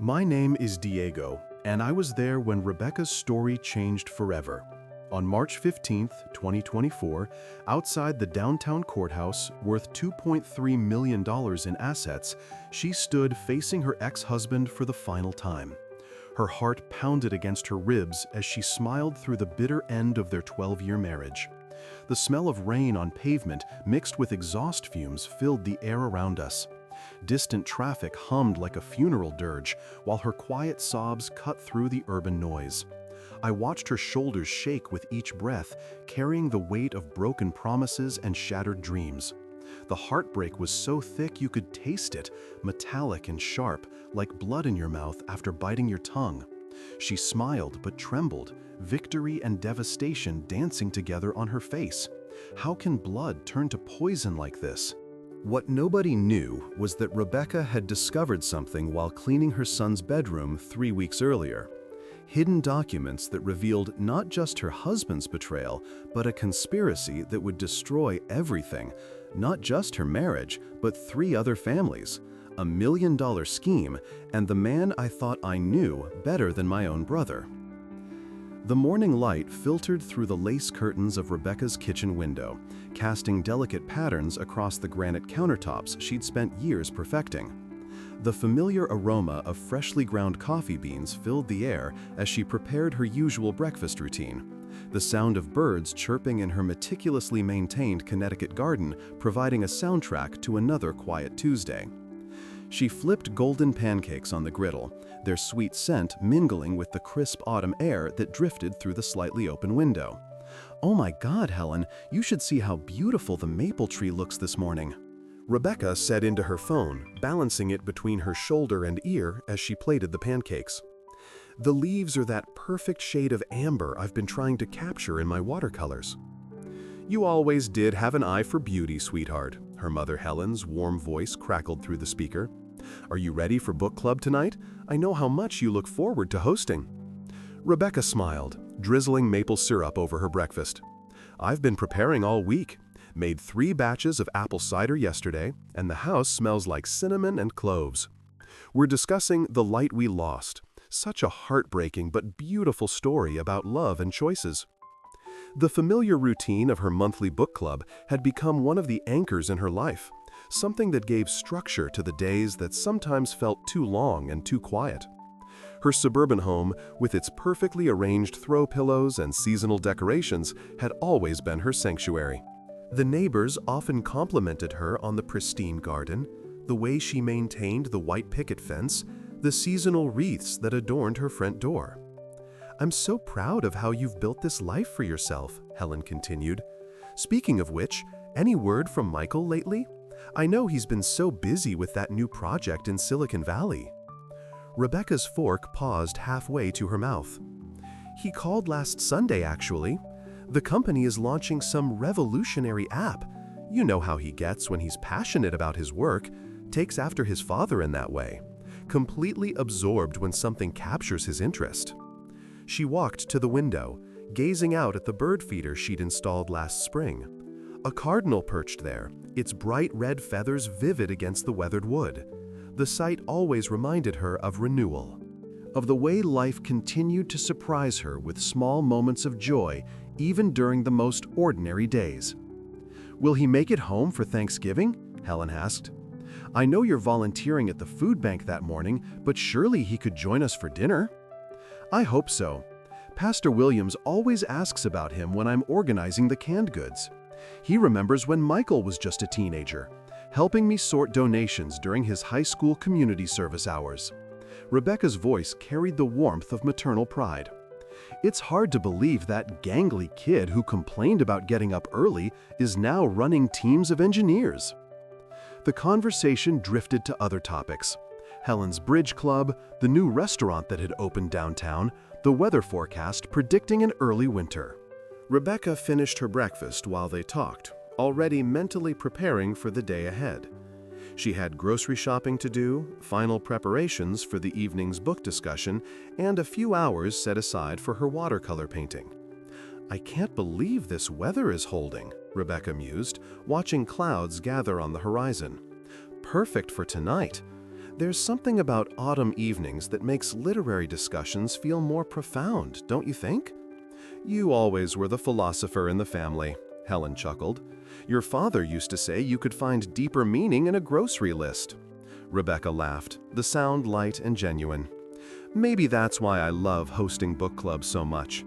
My name is Diego, and I was there when Rebecca's story changed forever. On March 15, 2024, outside the downtown courthouse, worth $2.3 million in assets, she stood facing her ex-husband for the final time. Her heart pounded against her ribs as she smiled through the bitter end of their 12-year marriage. The smell of rain on pavement mixed with exhaust fumes filled the air around us. Distant traffic hummed like a funeral dirge, while her quiet sobs cut through the urban noise. I watched her shoulders shake with each breath, carrying the weight of broken promises and shattered dreams. The heartbreak was so thick you could taste it, metallic and sharp, like blood in your mouth after biting your tongue. She smiled but trembled, victory and devastation dancing together on her face. How can blood turn to poison like this? What nobody knew was that Rebecca had discovered something while cleaning her son's bedroom 3 weeks earlier. Hidden documents that revealed not just her husband's betrayal, but a conspiracy that would destroy everything, not just her marriage, but 3 other families, a $1 million scheme, and the man I thought I knew better than my own brother. The morning light filtered through the lace curtains of Rebecca's kitchen window, casting delicate patterns across the granite countertops she'd spent years perfecting. The familiar aroma of freshly ground coffee beans filled the air as she prepared her usual breakfast routine. The sound of birds chirping in her meticulously maintained Connecticut garden providing a soundtrack to another quiet Tuesday. She flipped golden pancakes on the griddle, their sweet scent mingling with the crisp autumn air that drifted through the slightly open window. "Oh my God, Helen, you should see how beautiful the maple tree looks this morning," Rebecca said into her phone, balancing it between her shoulder and ear as she plated the pancakes. "The leaves are that perfect shade of amber I've been trying to capture in my watercolors." "You always did have an eye for beauty, sweetheart," her mother Helen's warm voice crackled through the speaker. "Are you ready for book club tonight? I know how much you look forward to hosting." Rebecca smiled, drizzling maple syrup over her breakfast. "I've been preparing all week. Made 3 batches of apple cider yesterday, and the house smells like cinnamon and cloves. We're discussing The Light We Lost, such a heartbreaking but beautiful story about love and choices." The familiar routine of her monthly book club had become one of the anchors in her life, something that gave structure to the days that sometimes felt too long and too quiet. Her suburban home, with its perfectly arranged throw pillows and seasonal decorations, had always been her sanctuary. The neighbors often complimented her on the pristine garden, the way she maintained the white picket fence, the seasonal wreaths that adorned her front door. "I'm so proud of how you've built this life for yourself," Helen continued. "Speaking of which, any word from Michael lately? I know he's been so busy with that new project in Silicon Valley." Rebecca's fork paused halfway to her mouth. "He called last Sunday, actually. The company is launching some revolutionary app. You know how he gets when he's passionate about his work, takes after his father in that way, completely absorbed when something captures his interest." She walked to the window, gazing out at the bird feeder she'd installed last spring. A cardinal perched there, its bright red feathers vivid against the weathered wood. The sight always reminded her of renewal, of the way life continued to surprise her with small moments of joy, even during the most ordinary days. "Will he make it home for Thanksgiving?" Helen asked. "I know you're volunteering at the food bank that morning, but surely he could join us for dinner." "I hope so. Pastor Williams always asks about him when I'm organizing the canned goods. He remembers when Michael was just a teenager, helping me sort donations during his high school community service hours." Rebecca's voice carried the warmth of maternal pride. "It's hard to believe that gangly kid who complained about getting up early is now running teams of engineers." The conversation drifted to other topics. Helen's bridge club, the new restaurant that had opened downtown, the weather forecast predicting an early winter. Rebecca finished her breakfast while they talked, already mentally preparing for the day ahead. She had grocery shopping to do, final preparations for the evening's book discussion, and a few hours set aside for her watercolor painting. "I can't believe this weather is holding," Rebecca mused, watching clouds gather on the horizon. "Perfect for tonight. There's something about autumn evenings that makes literary discussions feel more profound, don't you think? You always were the philosopher in the family, Helen chuckled. Your father used to say you could find deeper meaning in a grocery list. Rebecca laughed, the sound light and genuine. Maybe that's why I love hosting book clubs so much.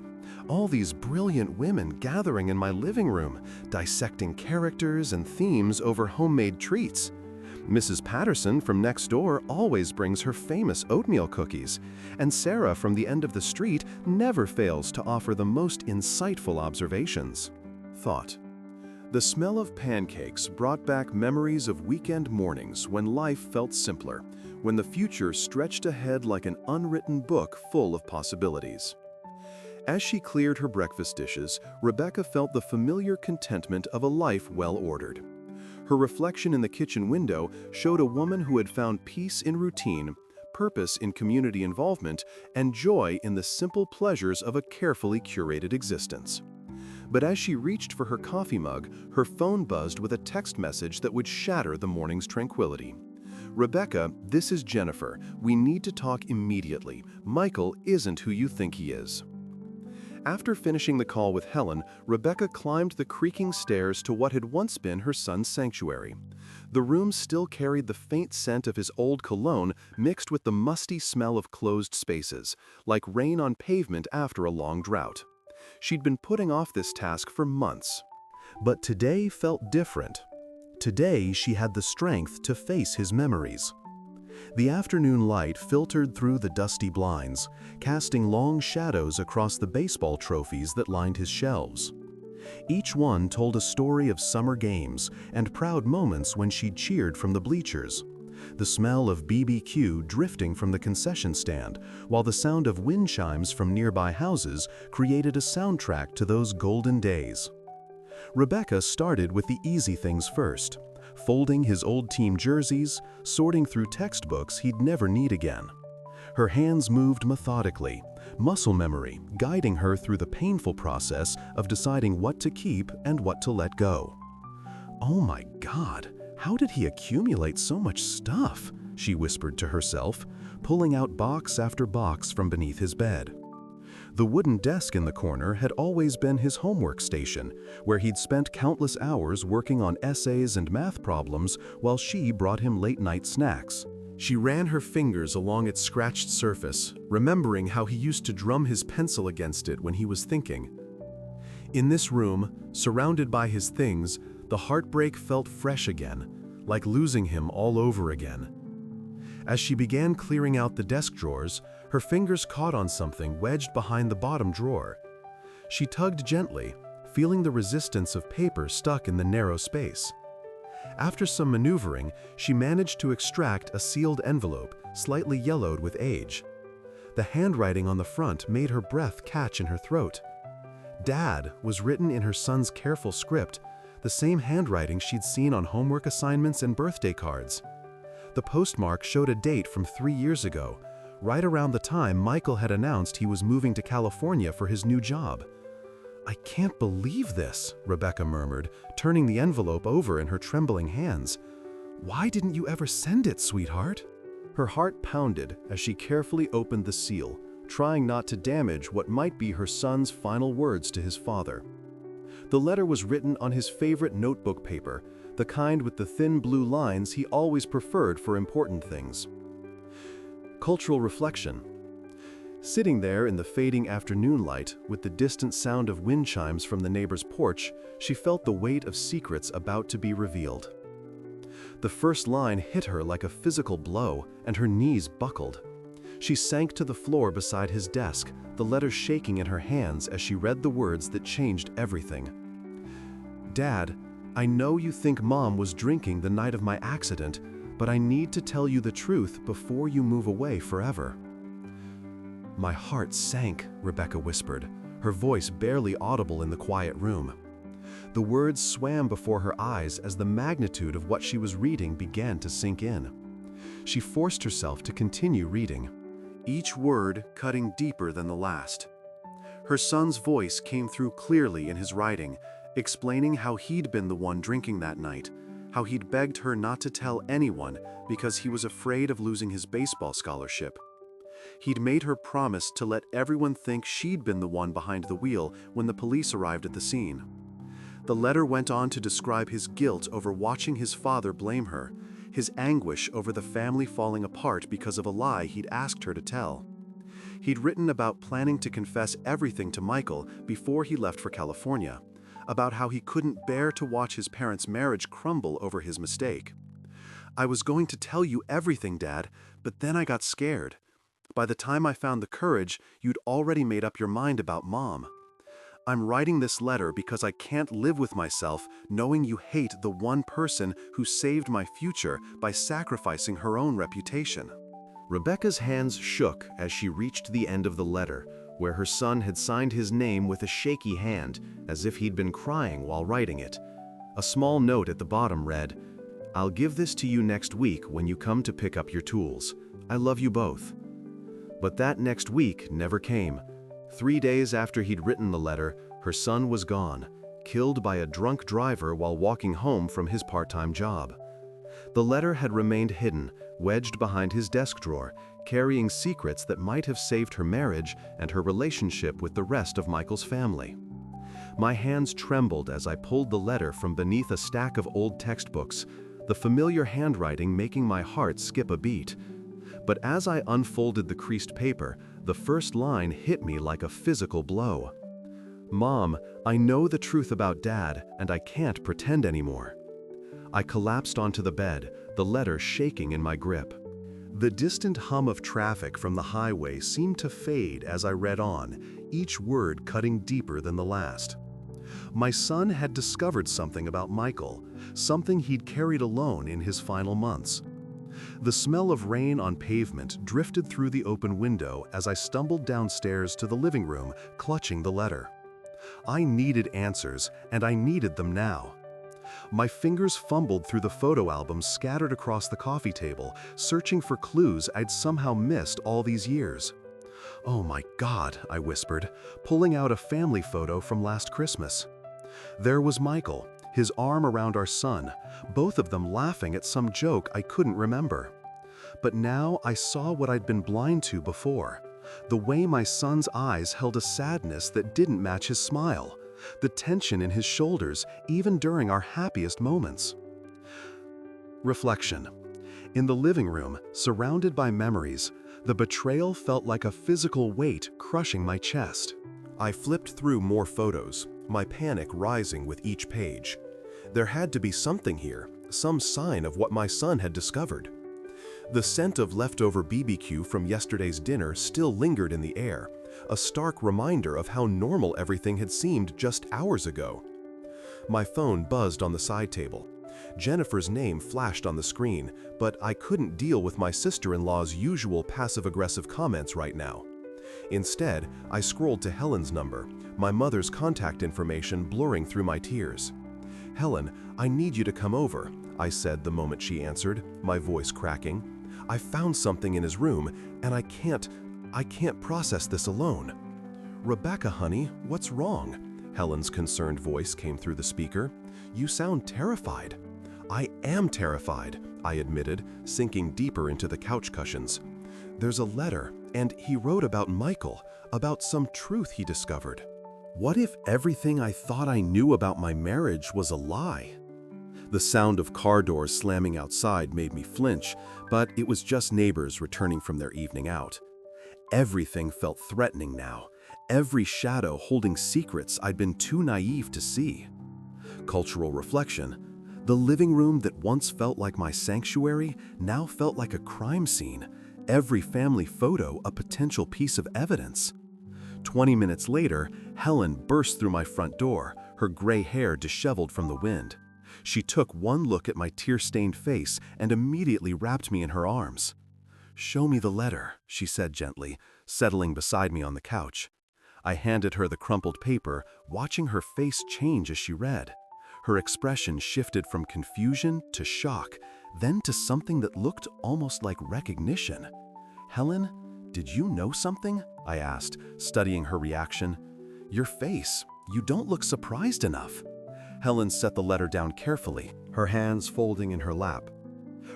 All these brilliant women gathering in my living room, dissecting characters and themes over homemade treats. Mrs. Patterson from next door always brings her famous oatmeal cookies, and Sarah from the end of the street never fails to offer the most insightful observations. Thought. The smell of pancakes brought back memories of weekend mornings when life felt simpler, when the future stretched ahead like an unwritten book full of possibilities. As she cleared her breakfast dishes, Rebecca felt the familiar contentment of a life well-ordered. Her reflection in the kitchen window showed a woman who had found peace in routine, purpose in community involvement, and joy in the simple pleasures of a carefully curated existence. But as she reached for her coffee mug, her phone buzzed with a text message that would shatter the morning's tranquility. Rebecca, this is Jennifer. We need to talk immediately. Michael isn't who you think he is. After finishing the call with Helen, Rebecca climbed the creaking stairs to what had once been her son's sanctuary. The room still carried the faint scent of his old cologne mixed with the musty smell of closed spaces, like rain on pavement after a long drought. She'd been putting off this task for months. But today felt different. Today she had the strength to face his memories. The afternoon light filtered through the dusty blinds, casting long shadows across the baseball trophies that lined his shelves. Each one told a story of summer games and proud moments when she'd cheered from the bleachers. The smell of BBQ drifting from the concession stand, while the sound of wind chimes from nearby houses created a soundtrack to those golden days. Rebecca started with the easy things first, folding his old team jerseys, sorting through textbooks he'd never need again. Her hands moved methodically, muscle memory guiding her through the painful process of deciding what to keep and what to let go. "Oh my God, how did he accumulate so much stuff?" she whispered to herself, pulling out box after box from beneath his bed. The wooden desk in the corner had always been his homework station, where he'd spent countless hours working on essays and math problems while she brought him late-night snacks. She ran her fingers along its scratched surface, remembering how he used to drum his pencil against it when he was thinking. In this room, surrounded by his things, the heartbreak felt fresh again, like losing him all over again. As she began clearing out the desk drawers, her fingers caught on something wedged behind the bottom drawer. She tugged gently, feeling the resistance of paper stuck in the narrow space. After some maneuvering, she managed to extract a sealed envelope, slightly yellowed with age. The handwriting on the front made her breath catch in her throat. Dad was written in her son's careful script, the same handwriting she'd seen on homework assignments and birthday cards. The postmark showed a date from 3 years ago, right around the time Michael had announced he was moving to California for his new job. "I can't believe this," Rebecca murmured, turning the envelope over in her trembling hands. "Why didn't you ever send it, sweetheart?" Her heart pounded as she carefully opened the seal, trying not to damage what might be her son's final words to his father. The letter was written on his favorite notebook paper, the kind with the thin blue lines he always preferred for important things. Cultural reflection. Sitting there in the fading afternoon light, with the distant sound of wind chimes from the neighbor's porch, she felt the weight of secrets about to be revealed. The first line hit her like a physical blow, and her knees buckled. She sank to the floor beside his desk, the letter shaking in her hands as she read the words that changed everything. "Dad, I know you think Mom was drinking the night of my accident, but I need to tell you the truth before you move away forever." "My heart sank," Rebecca whispered, her voice barely audible in the quiet room. The words swam before her eyes as the magnitude of what she was reading began to sink in. She forced herself to continue reading, each word cutting deeper than the last. Her son's voice came through clearly in his writing, explaining how he'd been the one drinking that night, how he'd begged her not to tell anyone because he was afraid of losing his baseball scholarship. He'd made her promise to let everyone think she'd been the one behind the wheel when the police arrived at the scene. The letter went on to describe his guilt over watching his father blame her, his anguish over the family falling apart because of a lie he'd asked her to tell. He'd written about planning to confess everything to Michael before he left for California, about how he couldn't bear to watch his parents' marriage crumble over his mistake. "I was going to tell you everything, Dad, but then I got scared. By the time I found the courage, you'd already made up your mind about Mom. I'm writing this letter because I can't live with myself knowing you hate the one person who saved my future by sacrificing her own reputation." Rebecca's hands shook as she reached the end of the letter, where her son had signed his name with a shaky hand, as if he'd been crying while writing it. A small note at the bottom read, "I'll give this to you next week when you come to pick up your tools. I love you both." But that next week never came. 3 days after he'd written the letter, her son was gone, killed by a drunk driver while walking home from his part-time job. The letter had remained hidden, wedged behind his desk drawer, carrying secrets that might have saved her marriage and her relationship with the rest of Michael's family. My hands trembled as I pulled the letter from beneath a stack of old textbooks, the familiar handwriting making my heart skip a beat. But as I unfolded the creased paper, the first line hit me like a physical blow. "Mom, I know the truth about Dad, and I can't pretend anymore." I collapsed onto the bed, the letter shaking in my grip. The distant hum of traffic from the highway seemed to fade as I read on, each word cutting deeper than the last. My son had discovered something about Michael, something he'd carried alone in his final months. The smell of rain on pavement drifted through the open window as I stumbled downstairs to the living room, clutching the letter. I needed answers, and I needed them now. My fingers fumbled through the photo albums scattered across the coffee table, searching for clues I'd somehow missed all these years. "Oh my God," I whispered, pulling out a family photo from last Christmas. There was Michael, his arm around our son, both of them laughing at some joke I couldn't remember. But now I saw what I'd been blind to before, the way my son's eyes held a sadness that didn't match his smile, the tension in his shoulders even during our happiest moments. Reflection. In the living room, surrounded by memories, the betrayal felt like a physical weight crushing my chest. I flipped through more photos, my panic rising with each page. There had to be something here, some sign of what my son had discovered. The scent of leftover BBQ from yesterday's dinner still lingered in the air, a stark reminder of how normal everything had seemed just hours ago. My phone buzzed on the side table. Jennifer's name flashed on the screen, but I couldn't deal with my sister-in-law's usual passive-aggressive comments right now. Instead, I scrolled to Helen's number, my mother's contact information blurring through my tears. "Helen, I need you to come over," I said the moment she answered, my voice cracking. "I found something in his room, and I can't process this alone." "Rebecca, honey, what's wrong?" Helen's concerned voice came through the speaker. "You sound terrified." "I am terrified," I admitted, sinking deeper into the couch cushions. "There's a letter, and he wrote about Michael, about some truth he discovered. What if everything I thought I knew about my marriage was a lie?" The sound of car doors slamming outside made me flinch, but it was just neighbors returning from their evening out. Everything felt threatening now, every shadow holding secrets I'd been too naive to see. Cultural reflection. The living room that once felt like my sanctuary now felt like a crime scene, every family photo a potential piece of evidence. 20 minutes later, Helen burst through my front door, her gray hair disheveled from the wind. She took one look at my tear-stained face and immediately wrapped me in her arms. "Show me the letter," she said gently, settling beside me on the couch. I handed her the crumpled paper, watching her face change as she read. Her expression shifted from confusion to shock, then to something that looked almost like recognition. "Helen, did you know something?" I asked, studying her reaction. "Your face, you don't look surprised enough." Helen set the letter down carefully, her hands folding in her lap.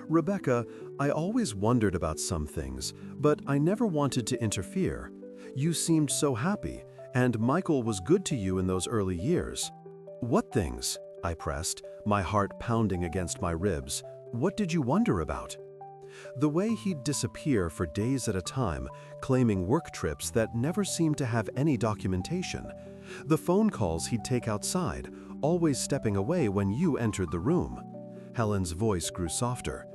"Rebecca, I always wondered about some things, but I never wanted to interfere. You seemed so happy, and Michael was good to you in those early years." "What things?" I pressed, my heart pounding against my ribs. "What did you wonder about?" "The way he'd disappear for days at a time, claiming work trips that never seemed to have any documentation. The phone calls he'd take outside, always stepping away when you entered the room." Helen's voice grew softer.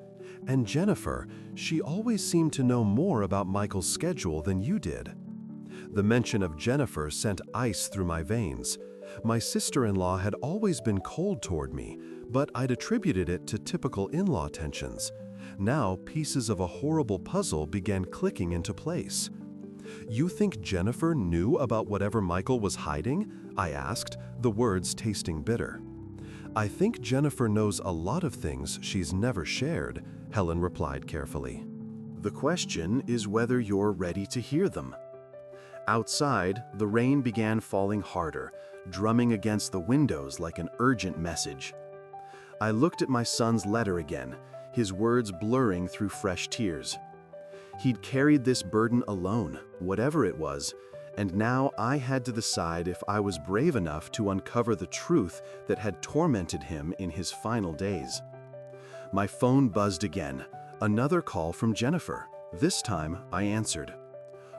"And Jennifer, she always seemed to know more about Michael's schedule than you did." The mention of Jennifer sent ice through my veins. My sister-in-law had always been cold toward me, but I'd attributed it to typical in-law tensions. Now, pieces of a horrible puzzle began clicking into place. "You think Jennifer knew about whatever Michael was hiding?" I asked, the words tasting bitter. "I think Jennifer knows a lot of things she's never shared," Helen replied carefully. "The question is whether you're ready to hear them." Outside, the rain began falling harder, drumming against the windows like an urgent message. I looked at my son's letter again, his words blurring through fresh tears. He'd carried this burden alone, whatever it was, and now I had to decide if I was brave enough to uncover the truth that had tormented him in his final days. My phone buzzed again, another call from Jennifer. This time, I answered.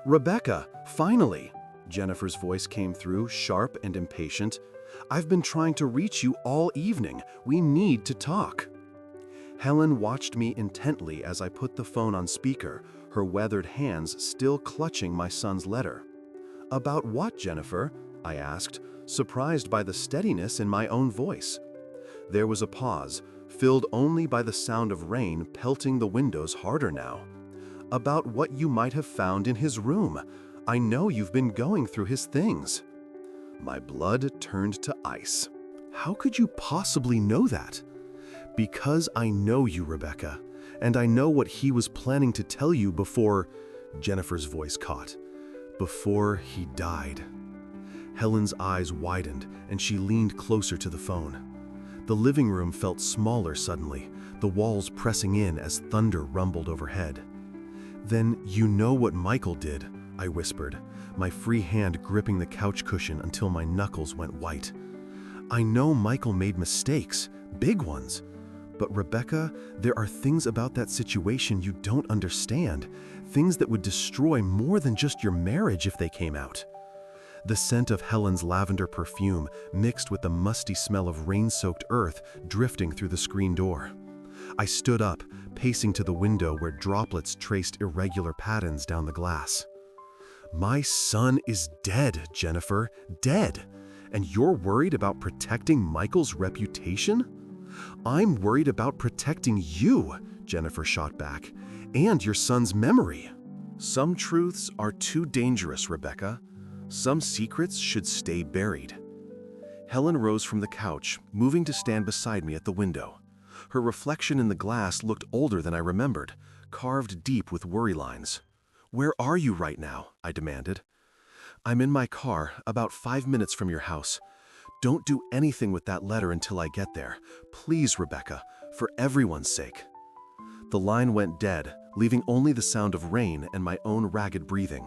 "Rebecca, finally!" Jennifer's voice came through, sharp and impatient. "I've been trying to reach you all evening. We need to talk." Helen watched me intently as I put the phone on speaker, her weathered hands still clutching my son's letter. "About what, Jennifer?" I asked, surprised by the steadiness in my own voice. There was a pause, filled only by the sound of rain pelting the windows harder now. "About what you might have found in his room. I know you've been going through his things." My blood turned to ice. "How could you possibly know that?" "Because I know you, Rebecca, and I know what he was planning to tell you before," Jennifer's voice caught, "before he died." Helen's eyes widened, and she leaned closer to the phone. The living room felt smaller suddenly, the walls pressing in as thunder rumbled overhead. "Then you know what Michael did," I whispered, my free hand gripping the couch cushion until my knuckles went white. "I know Michael made mistakes, big ones. But Rebecca, there are things about that situation you don't understand, things that would destroy more than just your marriage if they came out." The scent of Helen's lavender perfume mixed with the musty smell of rain-soaked earth drifting through the screen door. I stood up, pacing to the window where droplets traced irregular patterns down the glass. "My son is dead, Jennifer, dead. And you're worried about protecting Michael's reputation?" "I'm worried about protecting you," Jennifer shot back, "and your son's memory." "Some truths are too dangerous, Rebecca. Some secrets should stay buried." Helen rose from the couch, moving to stand beside me at the window. Her reflection in the glass looked older than I remembered, carved deep with worry lines. "Where are you right now?" I demanded. "I'm in my car, about 5 minutes from your house. Don't do anything with that letter until I get there. Please, Rebecca, for everyone's sake." The line went dead, leaving only the sound of rain and my own ragged breathing.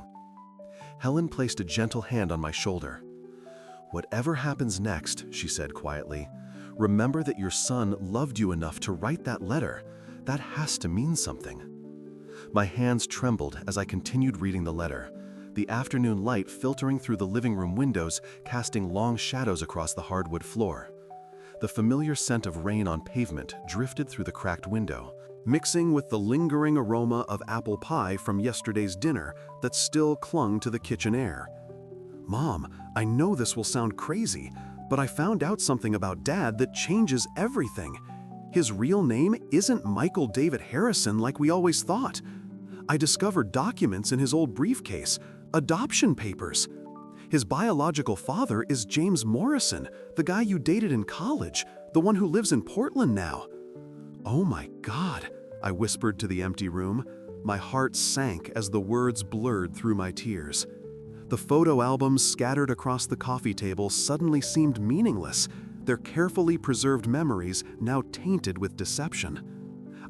Helen placed a gentle hand on my shoulder. "Whatever happens next," she said quietly, "remember that your son loved you enough to write that letter. That has to mean something." My hands trembled as I continued reading the letter, the afternoon light filtering through the living room windows, casting long shadows across the hardwood floor. The familiar scent of rain on pavement drifted through the cracked window, mixing with the lingering aroma of apple pie from yesterday's dinner that still clung to the kitchen air. "Mom, I know this will sound crazy, but I found out something about Dad that changes everything. His real name isn't Michael David Harrison like we always thought. I discovered documents in his old briefcase, adoption papers. His biological father is James Morrison, the guy you dated in college, the one who lives in Portland now." "Oh my God," I whispered to the empty room. My heart sank as the words blurred through my tears. The photo albums scattered across the coffee table suddenly seemed meaningless. their carefully preserved memories now tainted with deception.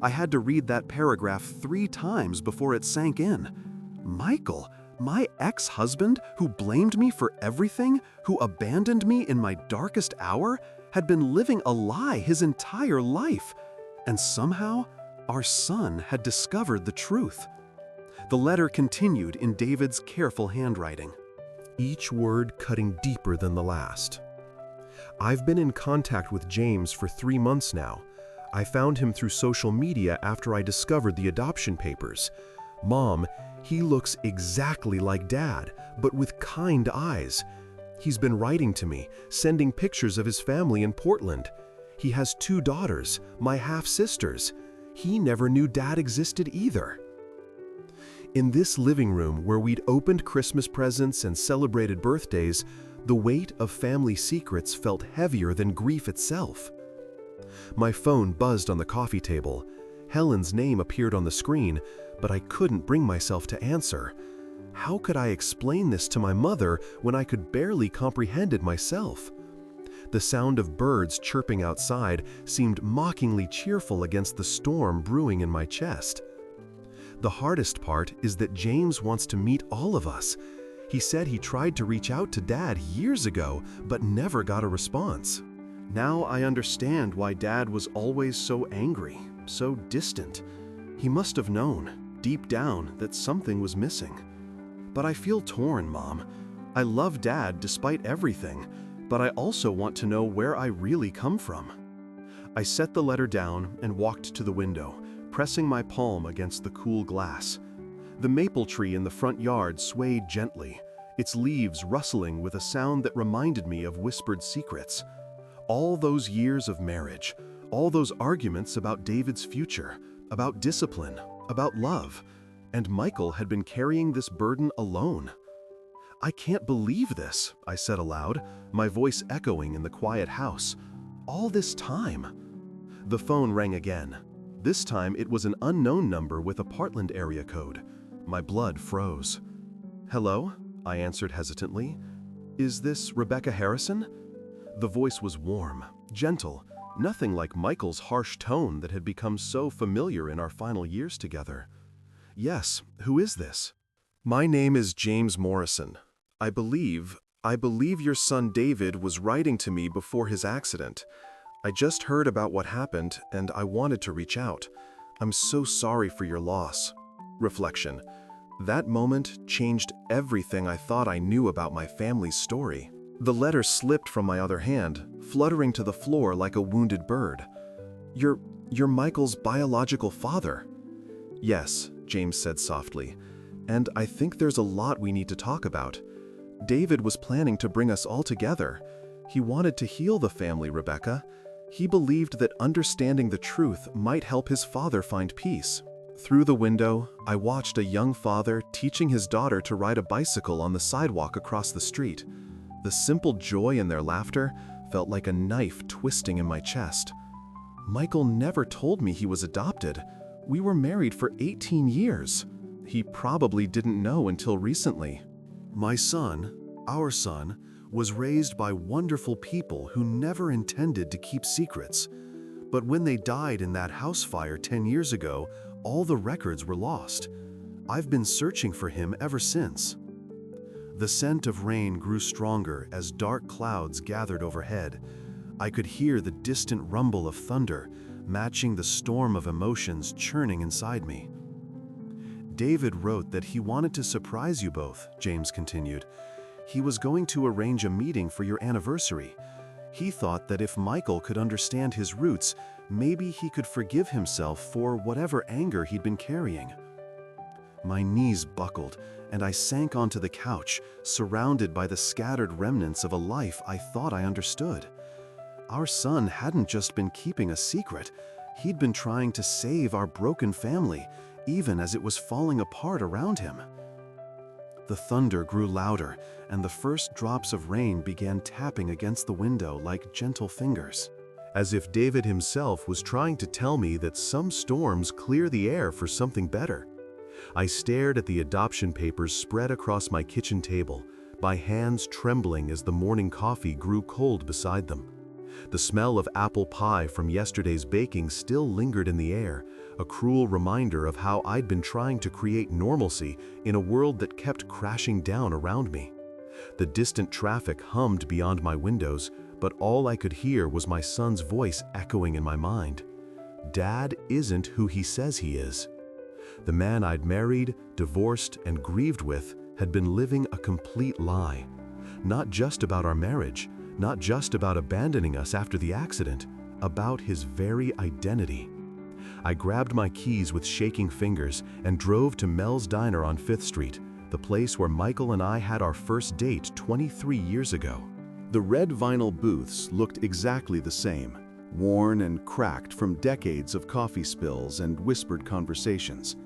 I had to read that paragraph 3 times before it sank in. Michael, my ex-husband who blamed me for everything, who abandoned me in my darkest hour, had been living a lie his entire life. And somehow, our son had discovered the truth. The letter continued in David's careful handwriting, each word cutting deeper than the last. I've been in contact with James for 3 months now. I found him through social media after I discovered the adoption papers. Mom, he looks exactly like Dad, but with kind eyes. He's been writing to me, sending pictures of his family in Portland. He has 2 daughters, my half-sisters. He never knew Dad existed either. In this living room where we'd opened Christmas presents and celebrated birthdays, the weight of family secrets felt heavier than grief itself. My phone buzzed on the coffee table. Helen's name appeared on the screen, but I couldn't bring myself to answer. How could I explain this to my mother when I could barely comprehend it myself? The sound of birds chirping outside seemed mockingly cheerful against the storm brewing in my chest. The hardest part is that James wants to meet all of us. He said he tried to reach out to Dad years ago, but never got a response. Now I understand why Dad was always so angry, so distant. He must have known, deep down, that something was missing. But I feel torn, Mom. I love Dad despite everything, but I also want to know where I really come from. I set the letter down and walked to the window, pressing my palm against the cool glass. The maple tree in the front yard swayed gently, its leaves rustling with a sound that reminded me of whispered secrets. All those years of marriage, all those arguments about David's future, about discipline, about love, and Michael had been carrying this burden alone. I can't believe this, I said aloud, my voice echoing in the quiet house. All this time. The phone rang again. This time it was an unknown number with a Portland area code. My blood froze. Hello? I answered hesitantly. Is this Rebecca Harrison? The voice was warm, gentle, nothing like Michael's harsh tone that had become so familiar in our final years together. Yes, who is this? My name is James Morrison. I believe your son David was writing to me before his accident. I just heard about what happened and I wanted to reach out. I'm so sorry for your loss. Reflection. That moment changed everything I thought I knew about my family's story. The letter slipped from my other hand, fluttering to the floor like a wounded bird. You're Michael's biological father. Yes, James said softly, and I think there's a lot we need to talk about. David was planning to bring us all together. He wanted to heal the family, Rebecca. He believed that understanding the truth might help his father find peace. Through the window, I watched a young father teaching his daughter to ride a bicycle on the sidewalk across the street. The simple joy in their laughter felt like a knife twisting in my chest. Michael never told me he was adopted. We were married for 18 years. He probably didn't know until recently. My son, our son, was raised by wonderful people who never intended to keep secrets. But when they died in that house fire 10 years ago, all the records were lost. I've been searching for him ever since. The scent of rain grew stronger as dark clouds gathered overhead. I could hear the distant rumble of thunder, matching the storm of emotions churning inside me. David wrote that he wanted to surprise you both, James continued. He was going to arrange a meeting for your anniversary. He thought that if Michael could understand his roots, maybe he could forgive himself for whatever anger he'd been carrying. My knees buckled, and I sank onto the couch, surrounded by the scattered remnants of a life I thought I understood. Our son hadn't just been keeping a secret. He'd been trying to save our broken family, even as it was falling apart around him. The thunder grew louder, and the first drops of rain began tapping against the window like gentle fingers, as if David himself was trying to tell me that some storms clear the air for something better. I stared at the adoption papers spread across my kitchen table, my hands trembling as the morning coffee grew cold beside them. The smell of apple pie from yesterday's baking still lingered in the air, a cruel reminder of how I'd been trying to create normalcy in a world that kept crashing down around me. The distant traffic hummed beyond my windows, but all I could hear was my son's voice echoing in my mind. Dad isn't who he says he is. The man I'd married, divorced, and grieved with had been living a complete lie. Not just about our marriage, not just about abandoning us after the accident, about his very identity. I grabbed my keys with shaking fingers and drove to Mel's Diner on 5th Street, the place where Michael and I had our first date 23 years ago. The red vinyl booths looked exactly the same, worn and cracked from decades of coffee spills and whispered conversations.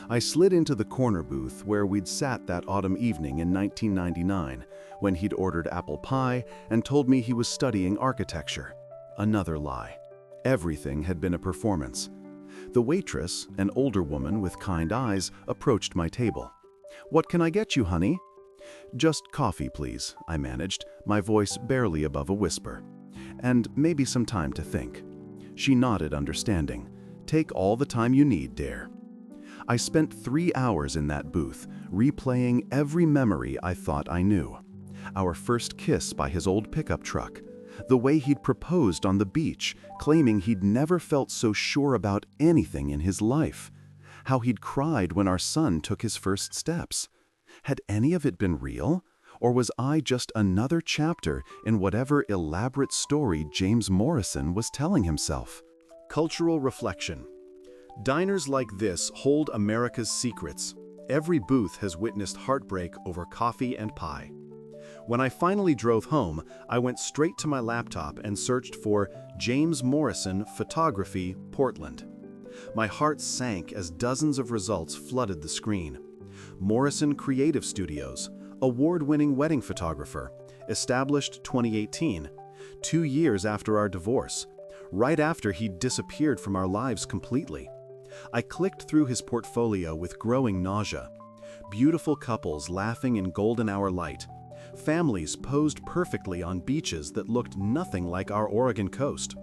I slid into the corner booth where we'd sat that autumn evening in 1999, when he'd ordered apple pie and told me he was studying architecture. Another lie. Everything had been a performance. The waitress, an older woman with kind eyes, approached my table. "What can I get you, honey?" "Just coffee, please," I managed, my voice barely above a whisper. "And maybe some time to think." She nodded, understanding. "Take all the time you need, dear." I spent 3 hours in that booth, replaying every memory I thought I knew. Our first kiss by his old pickup truck. The way he'd proposed on the beach, claiming he'd never felt so sure about anything in his life. How he'd cried when our son took his first steps. Had any of it been real? Or was I just another chapter in whatever elaborate story James Morrison was telling himself? Cultural reflection. Diners like this hold America's secrets. Every booth has witnessed heartbreak over coffee and pie. When I finally drove home, I went straight to my laptop and searched for James Morrison Photography, Portland. My heart sank as dozens of results flooded the screen. Morrison Creative Studios, award-winning wedding photographer, established 2018, 2 years after our divorce, right after he'd disappeared from our lives completely. I clicked through his portfolio with growing nausea. Beautiful couples laughing in golden hour light. Families posed perfectly on beaches that looked nothing like our Oregon coast.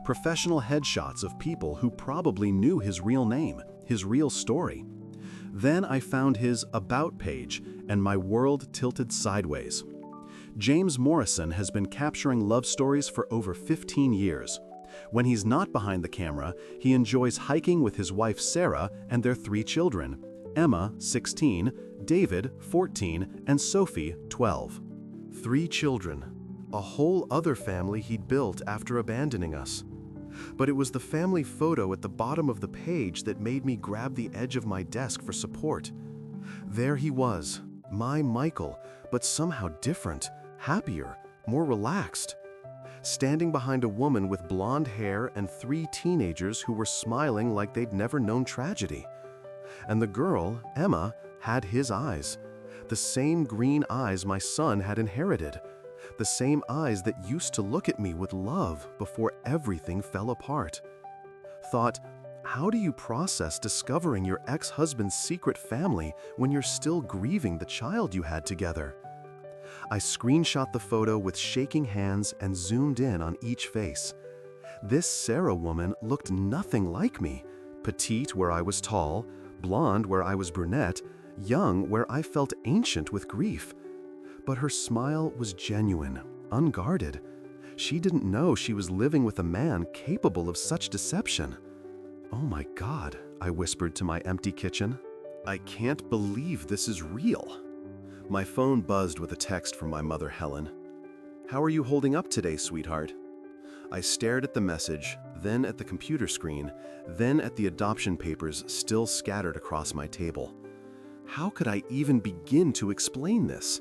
Professional headshots of people who probably knew his real name, his real story. Then I found his About page, and my world tilted sideways. James Morrison has been capturing love stories for over 15 years. When he's not behind the camera, he enjoys hiking with his wife Sarah and their 3 children, Emma, 16, David, 14, and Sophie, 12. 3 children, a whole other family he'd built after abandoning us. But it was the family photo at the bottom of the page that made me grab the edge of my desk for support. There he was, my Michael, but somehow different, happier, more relaxed. Standing behind a woman with blonde hair and 3 teenagers who were smiling like they'd never known tragedy. And the girl, Emma, had his eyes. The same green eyes my son had inherited. The same eyes that used to look at me with love before everything fell apart. Thought, how do you process discovering your ex-husband's secret family when you're still grieving the child you had together? I screenshot the photo with shaking hands and zoomed in on each face. This Sarah woman looked nothing like me. Petite where I was tall, blonde where I was brunette, young where I felt ancient with grief. But her smile was genuine, unguarded. She didn't know she was living with a man capable of such deception. "Oh my God," I whispered to my empty kitchen. "I can't believe this is real." My phone buzzed with a text from my mother, Helen. "How are you holding up today, sweetheart?" I stared at the message, then at the computer screen, then at the adoption papers still scattered across my table. How could I even begin to explain this?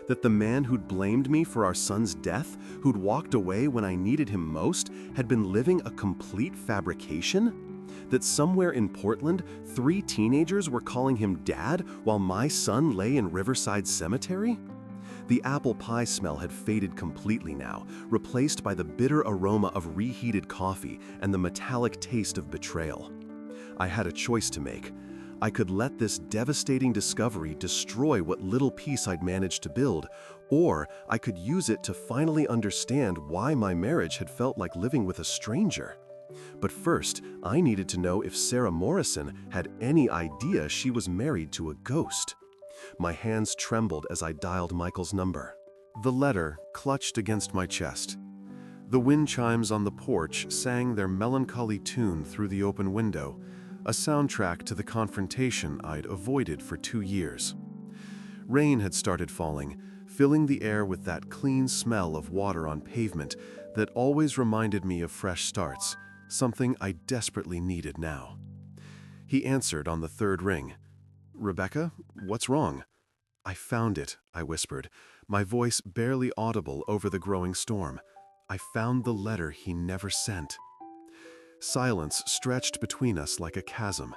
That the man who'd blamed me for our son's death, who'd walked away when I needed him most, had been living a complete fabrication? That somewhere in Portland, 3 teenagers were calling him Dad while my son lay in Riverside Cemetery? The apple pie smell had faded completely now, replaced by the bitter aroma of reheated coffee and the metallic taste of betrayal. I had a choice to make. I could let this devastating discovery destroy what little peace I'd managed to build, or I could use it to finally understand why my marriage had felt like living with a stranger. But first, I needed to know if Sarah Morrison had any idea she was married to a ghost. My hands trembled as I dialed Michael's number. The letter clutched against my chest. The wind chimes on the porch sang their melancholy tune through the open window, a soundtrack to the confrontation I'd avoided for 2 years. Rain had started falling, filling the air with that clean smell of water on pavement that always reminded me of fresh starts, something I desperately needed now. He answered on the third ring. "Rebecca, what's wrong?" "I found it," I whispered, my voice barely audible over the growing storm. "I found the letter he never sent." Silence stretched between us like a chasm.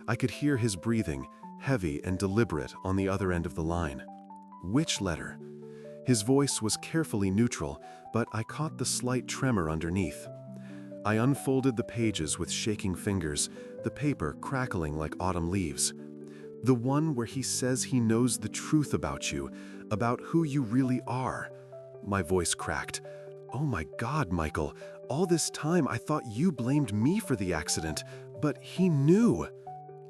I could hear his breathing, heavy and deliberate, on the other end of the line. "Which letter?" His voice was carefully neutral, but I caught the slight tremor underneath. I unfolded the pages with shaking fingers, the paper crackling like autumn leaves. "The one where he says he knows the truth about you, about who you really are." My voice cracked. "Oh my God, Michael, all this time I thought you blamed me for the accident, but he knew."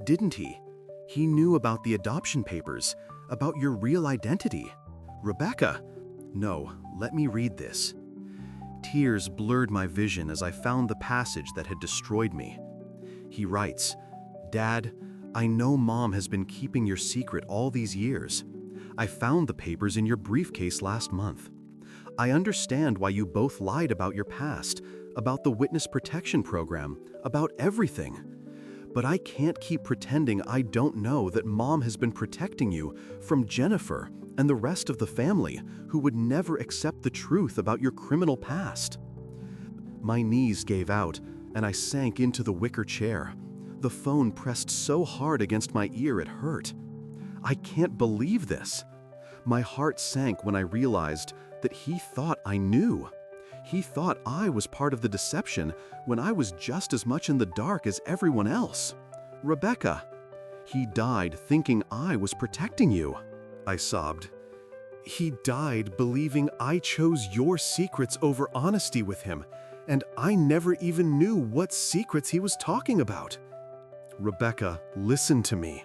Didn't he? He knew about the adoption papers, about your real identity. Rebecca! No, let me read this. Tears blurred my vision as I found the passage that had destroyed me. He writes, "Dad, I know Mom has been keeping your secret all these years. I found the papers in your briefcase last month. I understand why you both lied about your past, about the witness protection program, about everything. But I can't keep pretending I don't know that Mom has been protecting you from Jennifer and the rest of the family who would never accept the truth about your criminal past." My knees gave out and I sank into the wicker chair. The phone pressed so hard against my ear it hurt. I can't believe this. My heart sank when I realized that he thought I knew. He thought I was part of the deception when I was just as much in the dark as everyone else. "Rebecca, he died thinking I was protecting you," I sobbed. "He died believing I chose your secrets over honesty with him, and I never even knew what secrets he was talking about. Rebecca, listen to me.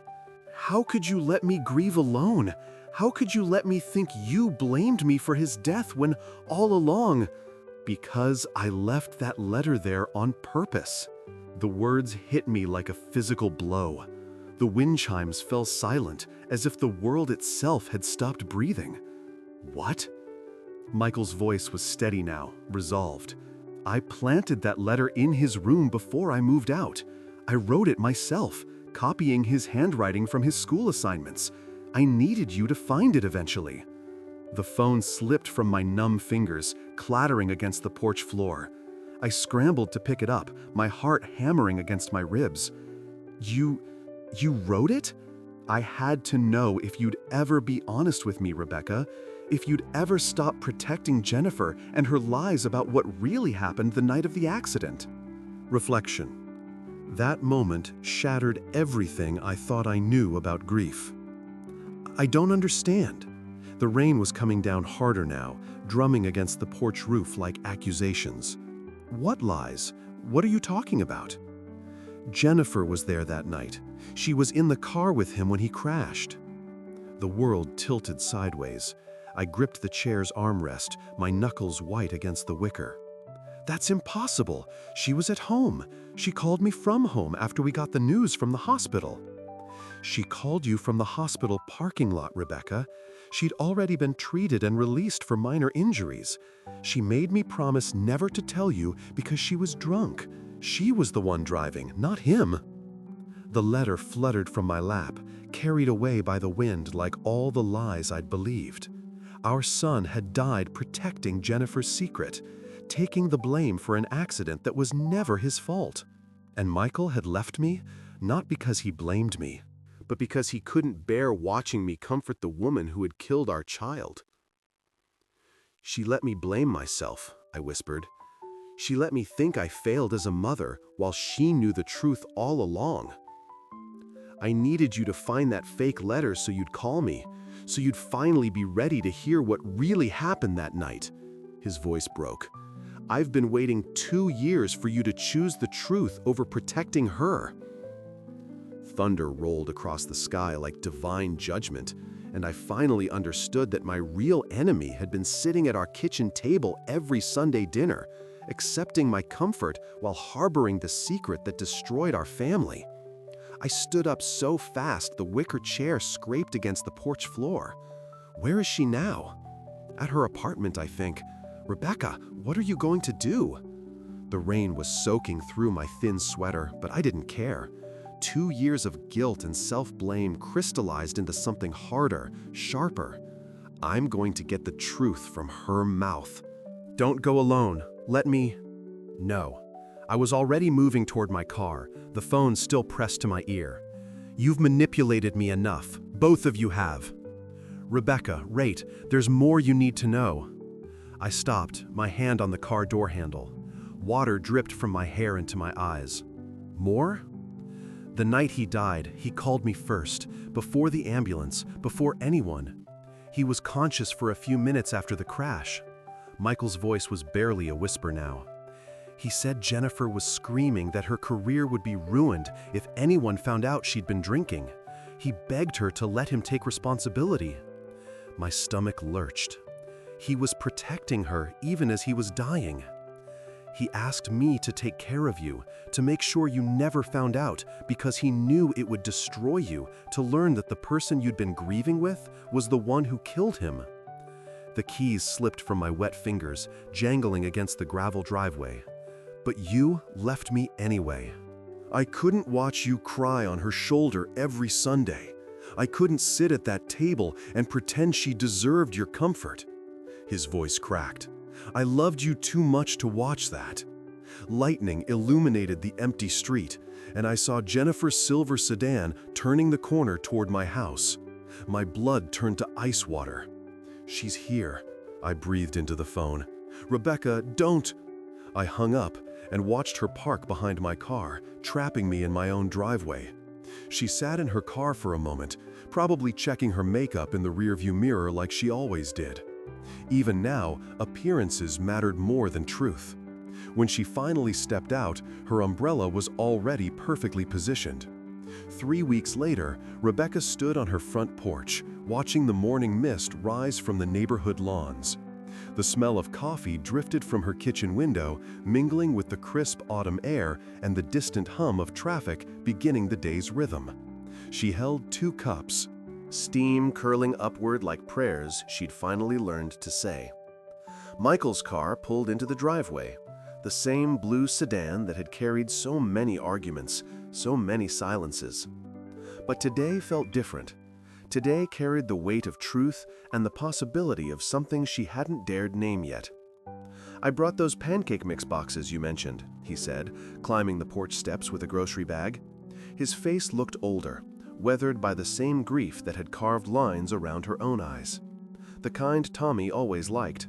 How could you let me grieve alone? How could you let me think you blamed me for his death when all along—" "Because I left that letter there on purpose." The words hit me like a physical blow. The wind chimes fell silent, as if the world itself had stopped breathing. "What?" Michael's voice was steady now, resolved. "I planted that letter in his room before I moved out. I wrote it myself, copying his handwriting from his school assignments. I needed you to find it eventually." The phone slipped from my numb fingers, clattering against the porch floor. I scrambled to pick it up, my heart hammering against my ribs. You wrote it? I had to know if you'd ever be honest with me, Rebecca. If you'd ever stop protecting Jennifer and her lies about what really happened the night of the accident." Reflection. That moment shattered everything I thought I knew about grief. I don't understand. The rain was coming down harder now, drumming against the porch roof like accusations. "What lies? What are you talking about?" "Jennifer was there that night. She was in the car with him when he crashed." The world tilted sideways. I gripped the chair's armrest, my knuckles white against the wicker. "That's impossible. She was at home. She called me from home after we got the news from the hospital." "She called you from the hospital parking lot, Rebecca. She'd already been treated and released for minor injuries. She made me promise never to tell you because she was drunk. She was the one driving, not him." The letter fluttered from my lap, carried away by the wind like all the lies I'd believed. Our son had died protecting Jennifer's secret, taking the blame for an accident that was never his fault. And Michael had left me, not because he blamed me, but because he couldn't bear watching me comfort the woman who had killed our child. "She let me blame myself," I whispered. "She let me think I failed as a mother while she knew the truth all along." I needed you to find that fake letter so you'd call me, so you'd finally be ready to hear what really happened that night." His voice broke. "I've been waiting 2 years for you to choose the truth over protecting her." Thunder rolled across the sky like divine judgment, and I finally understood that my real enemy had been sitting at our kitchen table every Sunday dinner, accepting my comfort while harboring the secret that destroyed our family. I stood up so fast the wicker chair scraped against the porch floor. Where is she now? At her apartment, I think. "Rebecca, what are you going to do?" The rain was soaking through my thin sweater, but I didn't care. 2 years of guilt and self-blame crystallized into something harder, sharper. I'm going to get the truth from her mouth. "Don't go alone. Let me—" No. I was already moving toward my car, the phone still pressed to my ear. "You've manipulated me enough. Both of you have." "Rebecca, wait, there's more you need to know." I stopped, my hand on the car door handle. Water dripped from my hair into my eyes. "More?" "The night he died, he called me first, before the ambulance, before anyone. He was conscious for a few minutes after the crash." Michael's voice was barely a whisper now. "He said Jennifer was screaming that her career would be ruined if anyone found out she'd been drinking. He begged her to let him take responsibility." My stomach lurched. He was protecting her even as he was dying. "He asked me to take care of you, to make sure you never found out, because he knew it would destroy you, to learn that the person you'd been grieving with was the one who killed him." The keys slipped from my wet fingers, jangling against the gravel driveway. "But you left me anyway. I couldn't watch you cry on her shoulder every Sunday. I couldn't sit at that table and pretend she deserved your comfort." His voice cracked. "I loved you too much to watch that." Lightning illuminated the empty street, and I saw Jennifer's silver sedan turning the corner toward my house. My blood turned to ice water. "She's here," I breathed into the phone. "Rebecca, don't." I hung up and watched her park behind my car, trapping me in my own driveway. She sat in her car for a moment, probably checking her makeup in the rearview mirror like she always did. Even now, appearances mattered more than truth. When she finally stepped out, her umbrella was already perfectly positioned. 3 weeks later, Rebecca stood on her front porch, watching the morning mist rise from the neighborhood lawns. The smell of coffee drifted from her kitchen window, mingling with the crisp autumn air and the distant hum of traffic beginning the day's rhythm. She held 2 cups, steam curling upward like prayers she'd finally learned to say. Michael's car pulled into the driveway, the same blue sedan that had carried so many arguments, so many silences. But today felt different. Today carried the weight of truth and the possibility of something she hadn't dared name yet. "I brought those pancake mix boxes you mentioned," he said, climbing the porch steps with a grocery bag. His face looked older, weathered by the same grief that had carved lines around her own eyes. The kind Tommy always liked.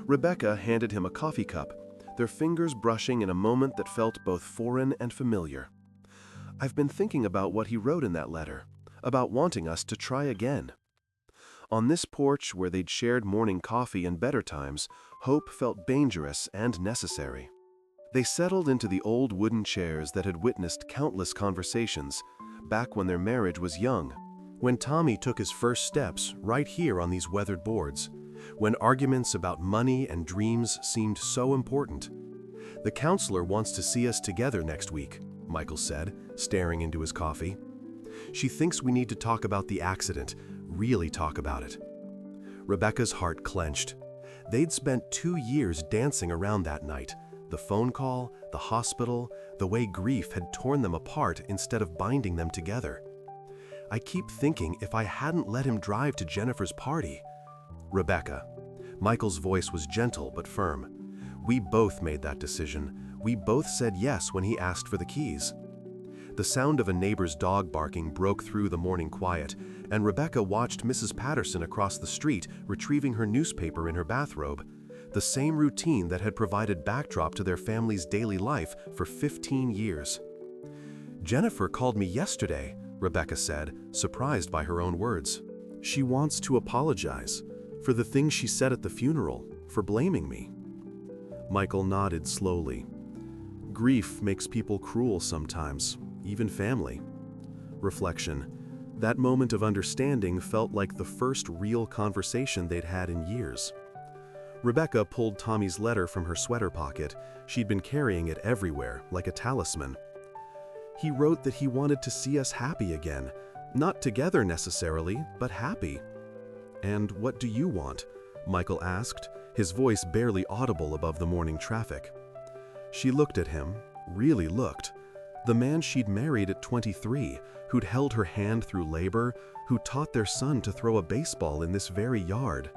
Rebecca handed him a coffee cup, their fingers brushing in a moment that felt both foreign and familiar. "I've been thinking about what he wrote in that letter, about wanting us to try again." On this porch where they'd shared morning coffee and better times, hope felt dangerous and necessary. They settled into the old wooden chairs that had witnessed countless conversations, back when their marriage was young, when Tommy took his first steps right here on these weathered boards, when arguments about money and dreams seemed so important. "The counselor wants to see us together next week," Michael said, staring into his coffee. "She thinks we need to talk about the accident, really talk about it." Rebecca's heart clenched. They'd spent 2 years dancing around that night, the phone call, the hospital, the way grief had torn them apart instead of binding them together. "I keep thinking if I hadn't let him drive to Jennifer's party." "Rebecca." Michael's voice was gentle but firm. "We both made that decision. We both said yes when he asked for the keys." The sound of a neighbor's dog barking broke through the morning quiet, and Rebecca watched Mrs. Patterson across the street retrieving her newspaper in her bathrobe, the same routine that had provided backdrop to their family's daily life for 15 years. "Jennifer called me yesterday," Rebecca said, surprised by her own words. "She wants to apologize for the things she said at the funeral, for blaming me." Michael nodded slowly. Grief makes people cruel sometimes, even family. Reflection. That moment of understanding felt like the first real conversation they'd had in years. Rebecca pulled Tommy's letter from her sweater pocket. She'd been carrying it everywhere, like a talisman. "He wrote that he wanted to see us happy again. Not together necessarily, but happy." "And what do you want?" Michael asked, his voice barely audible above the morning traffic. She looked at him, really looked. The man she'd married at 23, who'd held her hand through labor, who taught their son to throw a baseball in this very yard.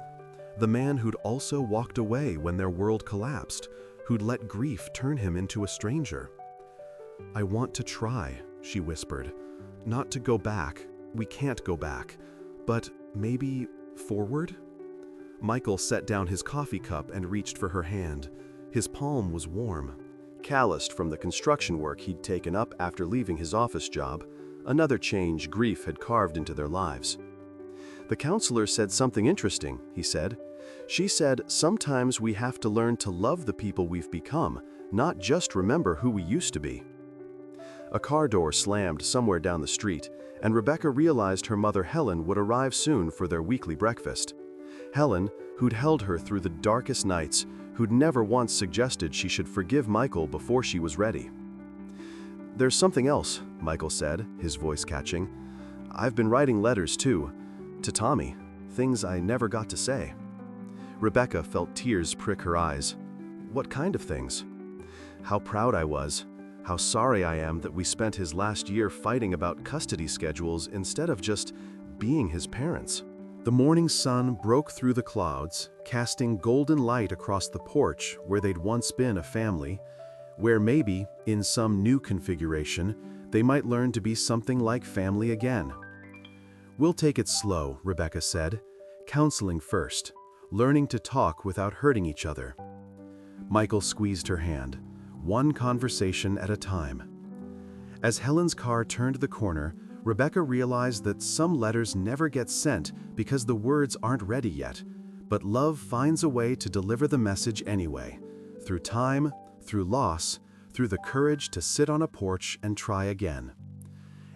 The man who'd also walked away when their world collapsed, who'd let grief turn him into a stranger. "I want to try," she whispered. "Not to go back, we can't go back, but maybe forward?" Michael set down his coffee cup and reached for her hand. His palm was warm. Calloused from the construction work he'd taken up after leaving his office job, another change grief had carved into their lives. "The counselor said something interesting," he said. "She said, sometimes we have to learn to love the people we've become, not just remember who we used to be." A car door slammed somewhere down the street, and Rebecca realized her mother Helen would arrive soon for their weekly breakfast. Helen, who'd held her through the darkest nights, who'd never once suggested she should forgive Michael before she was ready. "There's something else," Michael said, his voice catching. "I've been writing letters too, to Tommy, things I never got to say." Rebecca felt tears prick her eyes. "What kind of things?" "How proud I was. How sorry I am that we spent his last year fighting about custody schedules instead of just being his parents." The morning sun broke through the clouds, casting golden light across the porch where they'd once been a family, where maybe, in some new configuration, they might learn to be something like family again. "We'll take it slow," Rebecca said. "Counseling first, learning to talk without hurting each other." Michael squeezed her hand, one conversation at a time. As Helen's car turned the corner, Rebecca realized that some letters never get sent because the words aren't ready yet, but love finds a way to deliver the message anyway, through time, through loss, through the courage to sit on a porch and try again.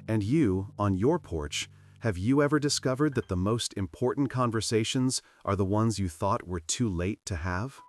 And you, on your porch, have you ever discovered that the most important conversations are the ones you thought were too late to have?